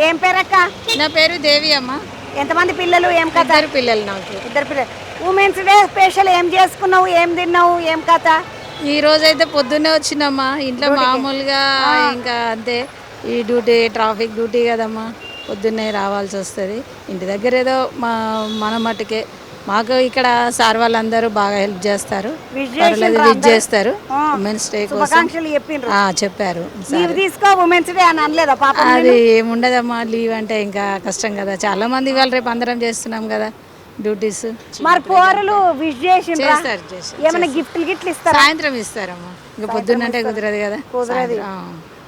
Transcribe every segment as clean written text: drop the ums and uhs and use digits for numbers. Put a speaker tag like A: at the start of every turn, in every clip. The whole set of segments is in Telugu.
A: ఏం పేరక్క?
B: నా పేరు దేవి అమ్మ.
A: ఎంతమంది పిల్లలు? ఏం కథ?
B: ఇద్దరు పిల్లలు నాకు.
A: ఇద్దరు పిల్లలు. ఉమెన్స్ డే స్పెషల్ ఏం చేసుకున్నావు? ఏం తిన్నావు? ఏం కథ?
B: ఈ రోజైతే పొద్దున్నే వచ్చినమ్మా. ఇంట్లో మామూలుగా ఇంకా అంతే. ఈ డ్యూటీ ట్రాఫిక్ డ్యూటీ కదమ్మా, పొద్దున్నే రావాల్సి వస్తుంది. ఇంటి దగ్గర ఏదో మన మట్టుకే. మాకు ఇక్కడ సార్ వాళ్ళందరూ బాగా హెల్ప్ చేస్తారు, విజ్ చేస్తారు. ఉమెన్స్ డే కోసం చెప్పారు.
A: తీసుకో ఉమెన్స్ డే అని అనలేదా పాప?
B: అది ఏముండదమ్మా, లీవ్ అంటే ఇంకా కష్టం కదా. చాలా మంది ఇవాళ రేపు అందరం చేస్తున్నాం కదా డ్యూటీస్.
A: మరి పోరలు విష్ చేసి
B: చేస్తారు.
A: ఏమైనా గిఫ్ట్లు ఇస్తారు?
B: సాయంత్రం ఇస్తారమ్మా, ఇంకా పొద్దున్నంటే కుదరదు కదా.
A: కుదరదు.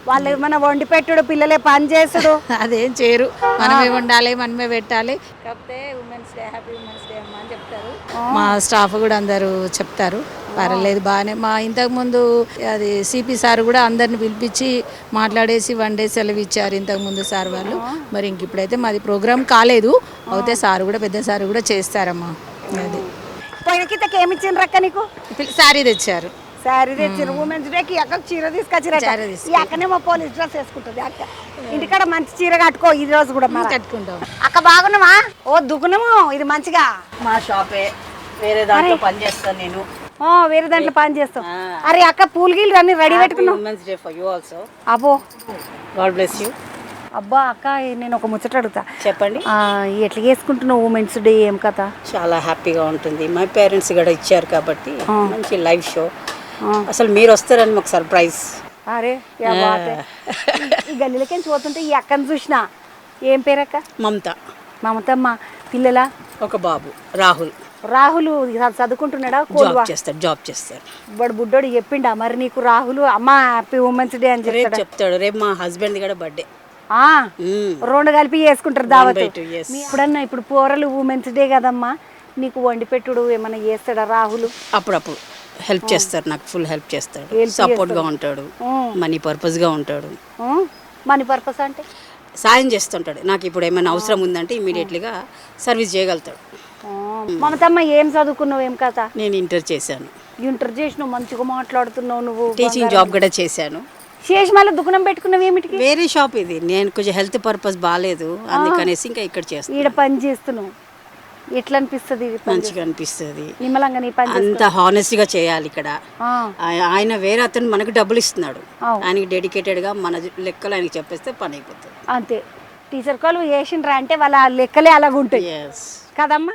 A: వాళ్ళు ఏమైనా వండి పెట్టుడు, పిల్లలే పని చేసుడు
B: అదేం చేయరు. మనమే వండాలి, మనమే పెట్టాలి. కాకపోతే women's day, happy women's day అమ్మా అని చెప్తారు. మా స్టాఫ్ కూడా అందరూ చెప్తారు. పర్లేదు బాగానే. మా ఇంతకుముందు అది సిపి సార్ కూడా అందరిని పిలిపించి మాట్లాడేసి 1 day సెలవు ఇచ్చారు ఇంతకుముందు సార్ వాళ్ళు. మరి ఇంక ఇప్పుడైతే మాది ప్రోగ్రామ్ కాలేదు. అయితే సార్ కూడా, పెద్ద సార్ కూడా చేస్తారమ్మా. అది
A: పోయిన కిందకి ఏమి ఇచ్చిండ్రు అక్క నీకు?
B: శారీ తెచ్చారు.
A: శారీ తెచ్చిన ఉమెన్స్ డేకి అక్కకు చీర తీసుకొచ్చిరా. ఈ అక్కనేమో పోలీస్ డ్రెస్ వేసుకుంటుంది. అక్క ఇంటికాడ మంచి చీర కట్టుకో ఈ రోజు కూడా
B: కట్టుకుంటాం.
A: అక్క బాగున్నావా? ఓ దుగుణము ఇది మంచిగా.
C: మా షాపే, వేరే దాంట్లో పని చేస్తాను నేను.
A: వేరే దాంట్లో పని చేస్తాం. అరే అక్క పూల్ గిల్ అన్ని రెడీ పెట్టుకున్నావు.
C: Women's day for you also.
A: అబ్బో,
C: గాడ్ బ్లెస్ యూ.
A: అబ్బా అక్క, నేను ఒక ముచ్చట అడుగుతా.
C: చెప్పండి.
A: ఎట్లా చేసుకుంటున్నావు ఉమెన్స్ డే? ఏం కథ?
C: చాలా హ్యాపీగా ఉంటుంది. మై పేరెంట్స్ కూడా ఇచ్చారు కాబట్టి మంచి లైవ్ షో. అసలు మీరు వస్తారని మాకు సర్ప్రైజ్.
A: అరే ఈ గల్లీలకి చూస్తుంటే ఈ అక్కని చూసినా. ఏం పేరక్క?
C: మమత.
A: మమతమ్మ. పిల్లల?
C: ఒక బాబు రాహుల్.
A: రాహుల్ చదువుకుంటున్నాడా?
C: జాబ్ చేస్తారు.
A: బడు బుడ్డోడు చెప్పిండా మరి నీకు? రాహుల్ అమ్మ హ్యాపీ ఉమెన్స్ డే అని
C: చెప్తాడు. రేపు మా హస్బెండ్ కూడా బర్త్డే.
A: 2 కలిపి చేసుకుంటారు దావత్. ఇప్పుడన్నా ఇప్పుడు పోరలు ఉమెన్స్ డే కదమ్మా, నీకు వండి పెట్టుడు ఏమన్నా చేస్తాడా రాహుల్?
C: అప్పుడప్పుడు హెల్ప్ చేస్తారు, నాకు ఫుల్ హెల్ప్ చేస్తాడు. సపోర్ట్ గా ఉంటాడు, మనీ పర్పస్ గా ఉంటాడు.
A: మనీ పర్పస్ అంటే
C: సాయం చేస్తుంటాడు. నాకు ఇప్పుడు ఏమైనా అవసరం ఉందంటే ఇమీడియట్లీగా సర్వీస్ చేయగలుగుతాడు.
A: మమతమ్మ ఏం చదువుకున్నావు? ఏం కథ?
C: నేను ఇంటర్ చేశాను.
A: ఇంటర్ చేసినావు, మంచిగా మాట్లాడుతున్నావు నువ్వు.
C: టీచింగ్ జాబ్ కూడా చేశాను.
A: చేసి మళ్ళీ దుకాణం పెట్టుకున్నావు ఏమిటికి?
C: వేరే షాప్ ఇది. నేను కొంచెం హెల్త్ పర్పస్ బాగాలేదు, అందుకనేసి ఇంకా ఇక్కడ చేస్తాను.
A: ఈడ పని చేస్తున్నావు, ఎట్లా అనిపిస్తుంది?
C: మంచిగా అనిపిస్తుంది.
A: నిమ్మలంగా నీ పని
C: అంత హానెస్ట్ గా చేయాలి ఇక్కడ. ఆయన వేరే అతను మనకు డబ్బులు ఇస్తున్నాడు, ఆయనకి డెడికేటెడ్ గా మన లెక్కలు ఆయనకి చెప్పేస్తే పని అయిపోతుంది
A: అంతే. టీచర్ కాలు వేసిండ్రా అంటే వాళ్ళ లెక్కలే అలాగుంటాయి కదమ్మా.